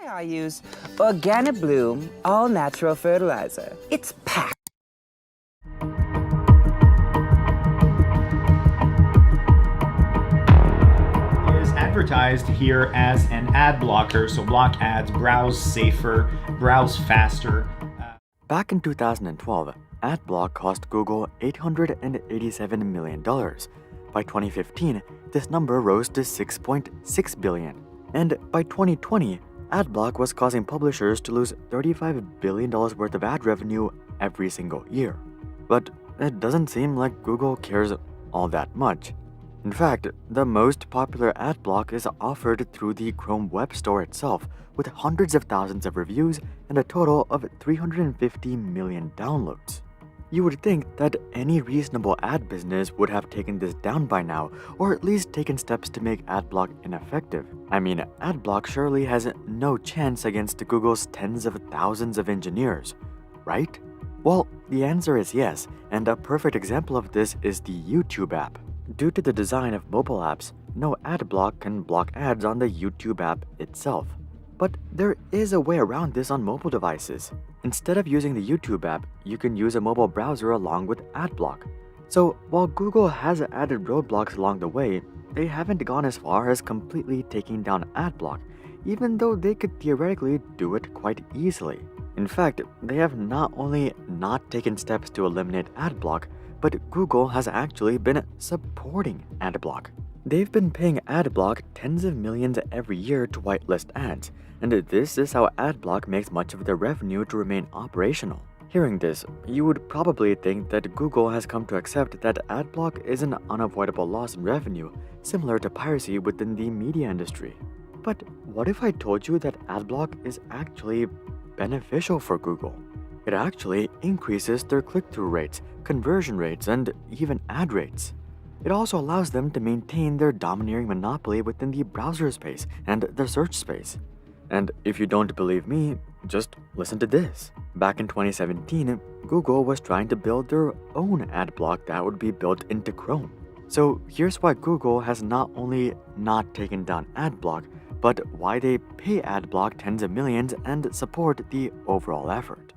I use Organic Bloom all-natural fertilizer. It's packed. Is advertised here as an ad blocker, so block ads, browse safer, browse faster. Back in 2012, AdBlock cost Google $887 million. By 2015, this number rose to $6.6 billion. And by 2020, AdBlock was causing publishers to lose $35 billion worth of ad revenue every single year. But it doesn't seem like Google cares all that much. In fact, the most popular ad block is offered through the Chrome Web Store itself, with hundreds of thousands of reviews and a total of 350 million downloads. You would think that any reasonable ad business would have taken this down by now, or at least taken steps to make AdBlock ineffective. I mean, AdBlock surely has no chance against Google's tens of thousands of engineers, right? Well, the answer is yes, and a perfect example of this is the YouTube app. Due to the design of mobile apps, no AdBlock can block ads on the YouTube app itself. But there is a way around this on mobile devices. Instead of using the YouTube app, you can use a mobile browser along with AdBlock. So while Google has added roadblocks along the way, they haven't gone as far as completely taking down AdBlock, even though they could theoretically do it quite easily. In fact, they have not only not taken steps to eliminate AdBlock, but Google has actually been supporting AdBlock. They've been paying AdBlock tens of millions every year to whitelist ads, and this is how AdBlock makes much of their revenue to remain operational. Hearing this, you would probably think that Google has come to accept that AdBlock is an unavoidable loss in revenue, similar to piracy within the media industry. But what if I told you that AdBlock is actually beneficial for Google? It actually increases their click-through rates, conversion rates, and even ad rates. It also allows them to maintain their domineering monopoly within the browser space and the search space. And if you don't believe me, just listen to this. Back in 2017, Google was trying to build their own ad block that would be built into Chrome. So here's why Google has not only not taken down AdBlock, but why they pay AdBlock tens of millions and support the overall effort.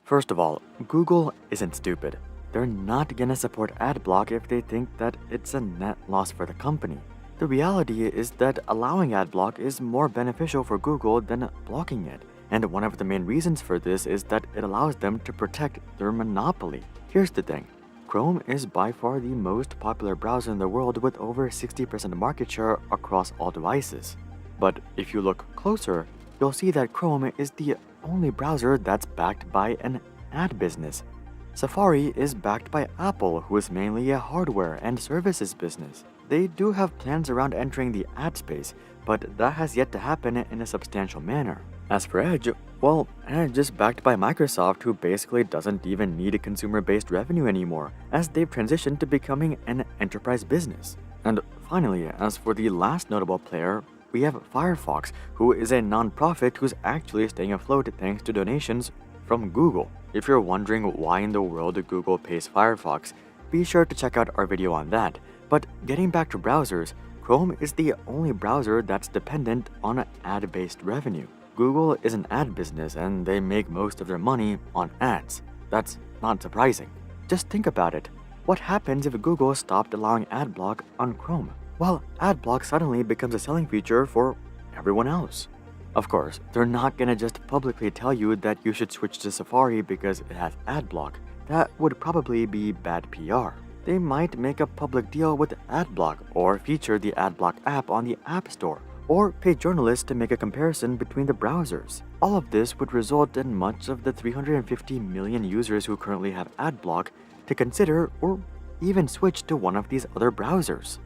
First of all, Google isn't stupid. They're not gonna support AdBlock if they think that it's a net loss for the company. The reality is that allowing AdBlock is more beneficial for Google than blocking it, and one of the main reasons for this is that it allows them to protect their monopoly. Here's the thing. Chrome is by far the most popular browser in the world with over 60% market share across all devices. But if you look closer, you'll see that Chrome is the only browser that's backed by an ad business. Safari is backed by Apple, who is mainly a hardware and services business. They do have plans around entering the ad space, but that has yet to happen in a substantial manner. As for Edge, well, Edge is backed by Microsoft, who basically doesn't even need consumer-based revenue anymore, as they've transitioned to becoming an enterprise business. And finally, as for the last notable player, we have Firefox, who is a non-profit who's actually staying afloat thanks to donations from Google. If you're wondering why in the world Google pays Firefox, be sure to check out our video on that. But getting back to browsers, Chrome is the only browser that's dependent on ad-based revenue. Google is an ad business and they make most of their money on ads. That's not surprising. Just think about it. What happens if Google stopped allowing AdBlock on Chrome? Well, AdBlock suddenly becomes a selling feature for everyone else. Of course, they're not gonna just publicly tell you that you should switch to Safari because it has AdBlock. That would probably be bad PR. They might make a public deal with AdBlock or feature the AdBlock app on the App Store, or pay journalists to make a comparison between the browsers. All of this would result in much of the 350 million users who currently have AdBlock to consider or even switch to one of these other browsers.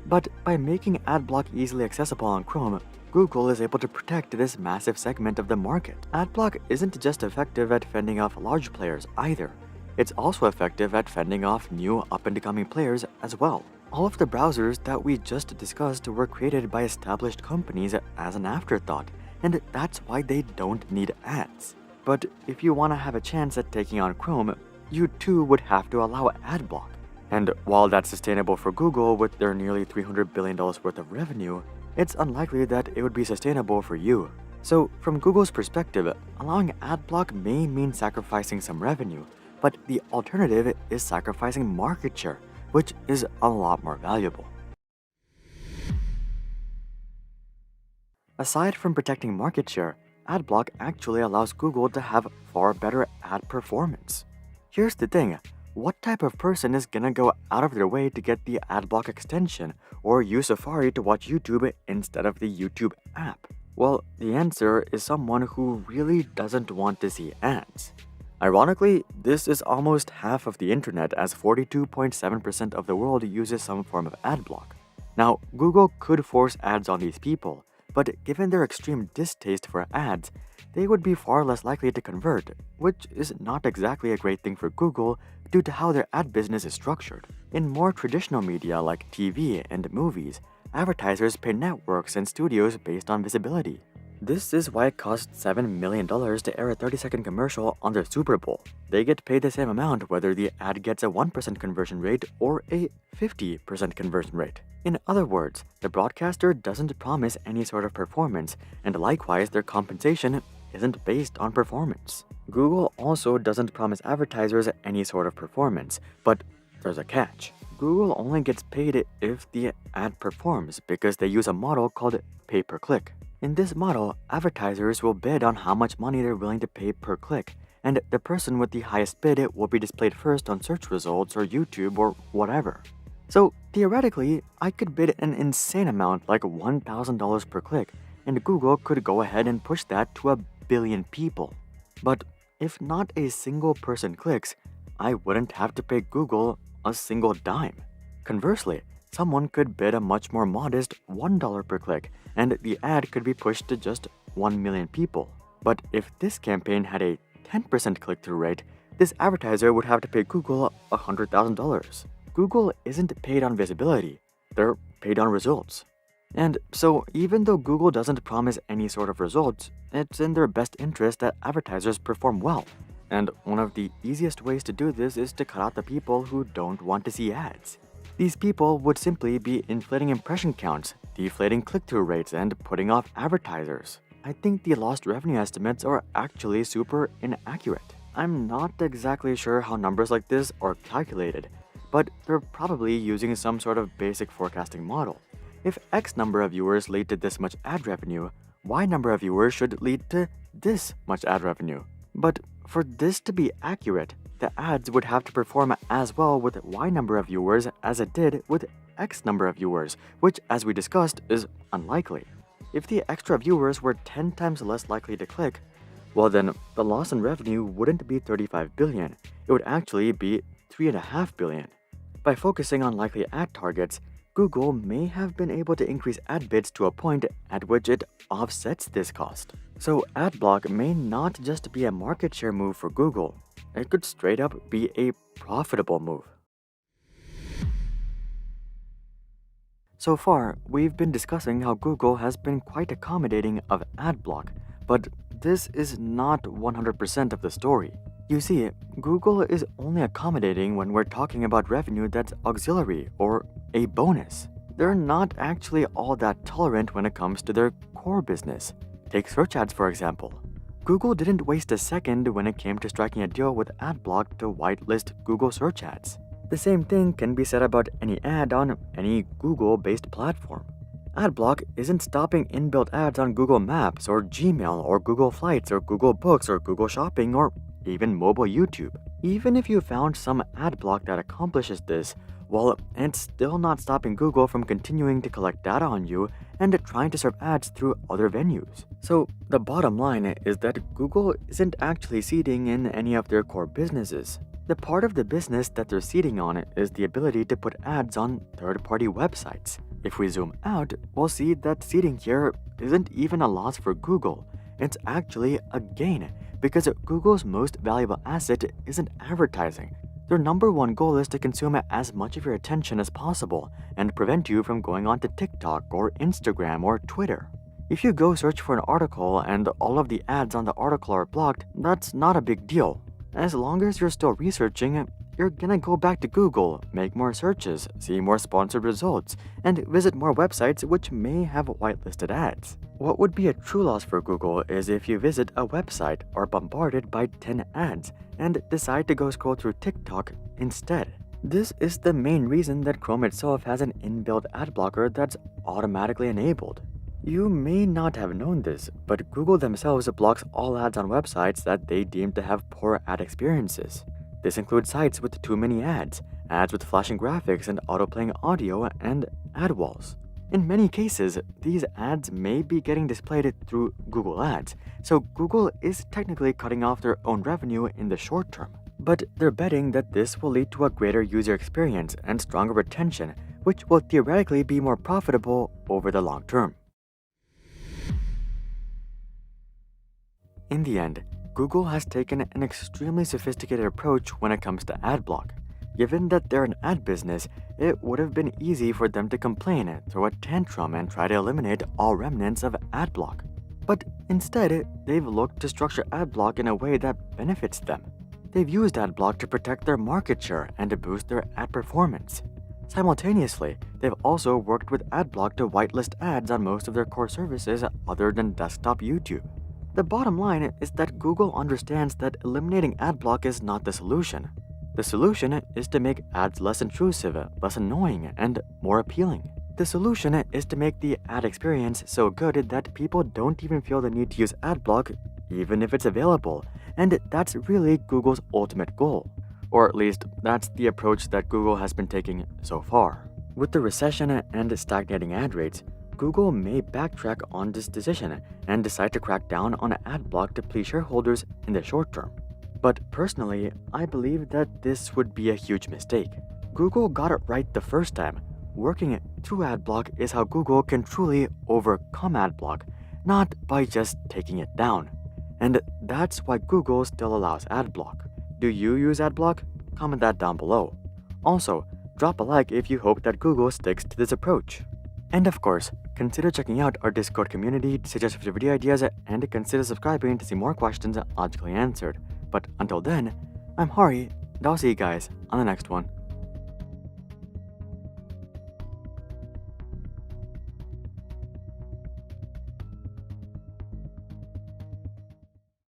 But by making AdBlock easily accessible on Chrome, Google is able to protect this massive segment of the market. AdBlock isn't just effective at fending off large players either. It's also effective at fending off new up-and-coming players as well. All of the browsers that we just discussed were created by established companies as an afterthought, and that's why they don't need ads. But if you want to have a chance at taking on Chrome, you too would have to allow AdBlock. And while that's sustainable for Google with their nearly $300 billion worth of revenue, it's unlikely that it would be sustainable for you. So, from Google's perspective, allowing AdBlock may mean sacrificing some revenue, but the alternative is sacrificing market share, which is a lot more valuable. Aside from protecting market share, AdBlock actually allows Google to have far better ad performance. Here's the thing, what type of person is gonna go out of their way to get the AdBlock extension or use Safari to watch YouTube instead of the YouTube app? Well, the answer is someone who really doesn't want to see ads. Ironically, this is almost half of the internet, as 42.7% of the world uses some form of AdBlock. Now, Google could force ads on these people, but given their extreme distaste for ads, they would be far less likely to convert, which is not exactly a great thing for Google due to how their ad business is structured. In more traditional media like TV and movies, advertisers pay networks and studios based on visibility. This is why it costs $7 million to air a 30-second commercial on their Super Bowl. They get paid the same amount whether the ad gets a 1% conversion rate or a 50% conversion rate. In other words, the broadcaster doesn't promise any sort of performance, and likewise their compensation isn't based on performance. Google also doesn't promise advertisers any sort of performance, but there's a catch. Google only gets paid if the ad performs because they use a model called pay-per-click. In this model, advertisers will bid on how much money they're willing to pay per click, and the person with the highest bid will be displayed first on search results or YouTube or whatever. So theoretically, I could bid an insane amount like $1,000 per click, and Google could go ahead and push that to 1 billion people. But if not a single person clicks, I wouldn't have to pay Google a single dime. Conversely, someone could bid a much more modest $1 per click, and the ad could be pushed to just 1 million people. But if this campaign had a 10% click-through rate, this advertiser would have to pay Google $100,000. Google isn't paid on visibility, they're paid on results. And so even though Google doesn't promise any sort of results, it's in their best interest that advertisers perform well. And one of the easiest ways to do this is to cut out the people who don't want to see ads. These people would simply be inflating impression counts, deflating click-through rates, and putting off advertisers. I think the lost revenue estimates are actually super inaccurate. I'm not exactly sure how numbers like this are calculated, but they're probably using some sort of basic forecasting model. If X number of viewers lead to this much ad revenue, Y number of viewers should lead to this much ad revenue. But for this to be accurate, the ads would have to perform as well with Y number of viewers as it did with X number of viewers, which, as we discussed, is unlikely. If the extra viewers were 10 times less likely to click, well then, the loss in revenue wouldn't be $35 billion, it would actually be $3.5 billion. By focusing on likely ad targets, Google may have been able to increase ad bids to a point at which it offsets this cost. So AdBlock may not just be a market share move for Google, it could straight up be a profitable move. So far, we've been discussing how Google has been quite accommodating of AdBlock, but this is not 100% of the story. You see, Google is only accommodating when we're talking about revenue that's auxiliary or a bonus. They're not actually all that tolerant when it comes to their core business. Take search ads for example. Google didn't waste a second when it came to striking a deal with AdBlock to whitelist Google search ads. The same thing can be said about any ad on any Google-based platform. AdBlock isn't stopping inbuilt ads on Google Maps or Gmail or Google Flights or Google Books or Google Shopping or even mobile YouTube. Even if you found some AdBlock that accomplishes this, well, it's still not stopping Google from continuing to collect data on you and trying to serve ads through other venues. So the bottom line is that Google isn't actually seeding in any of their core businesses. The part of the business that they're seeding on is the ability to put ads on third-party websites. If we zoom out, we'll see that seeding here isn't even a loss for Google. It's actually a gain, because Google's most valuable asset isn't advertising. Their number one goal is to consume as much of your attention as possible and prevent you from going on to TikTok or Instagram or Twitter. If you go search for an article and all of the ads on the article are blocked, that's not a big deal. As long as you're still researching, you're gonna go back to Google, make more searches, see more sponsored results, and visit more websites which may have whitelisted ads. What would be a true loss for Google is if you visit a website or bombarded by 10 ads and decide to go scroll through TikTok instead. This is the main reason that Chrome itself has an inbuilt ad blocker that's automatically enabled. You may not have known this, but Google themselves blocks all ads on websites that they deem to have poor ad experiences. This includes sites with too many ads, ads with flashing graphics and autoplaying audio, and ad walls. In many cases, these ads may be getting displayed through Google Ads, so Google is technically cutting off their own revenue in the short term. But they're betting that this will lead to a greater user experience and stronger retention, which will theoretically be more profitable over the long term. In the end, Google has taken an extremely sophisticated approach when it comes to AdBlock. Given that they're an ad business, it would have been easy for them to complain, throw a tantrum, and try to eliminate all remnants of AdBlock. But instead, they've looked to structure AdBlock in a way that benefits them. They've used AdBlock to protect their market share and to boost their ad performance. Simultaneously, they've also worked with AdBlock to whitelist ads on most of their core services other than desktop YouTube. The bottom line is that Google understands that eliminating AdBlock is not the solution. The solution is to make ads less intrusive, less annoying, and more appealing. The solution is to make the ad experience so good that people don't even feel the need to use AdBlock, even if it's available, and that's really Google's ultimate goal. Or at least, that's the approach that Google has been taking so far. With the recession and stagnating ad rates, Google may backtrack on this decision and decide to crack down on AdBlock to please shareholders in the short term. But personally, I believe that this would be a huge mistake. Google got it right the first time. Working through AdBlock is how Google can truly overcome AdBlock, not by just taking it down. And that's why Google still allows AdBlock. Do you use AdBlock? Comment that down below. Also, drop a like if you hope that Google sticks to this approach. And of course, consider checking out our Discord community to suggest future video ideas and consider subscribing to see more questions logically answered. But until then, I'm Hari, and I'll see you guys on the next one.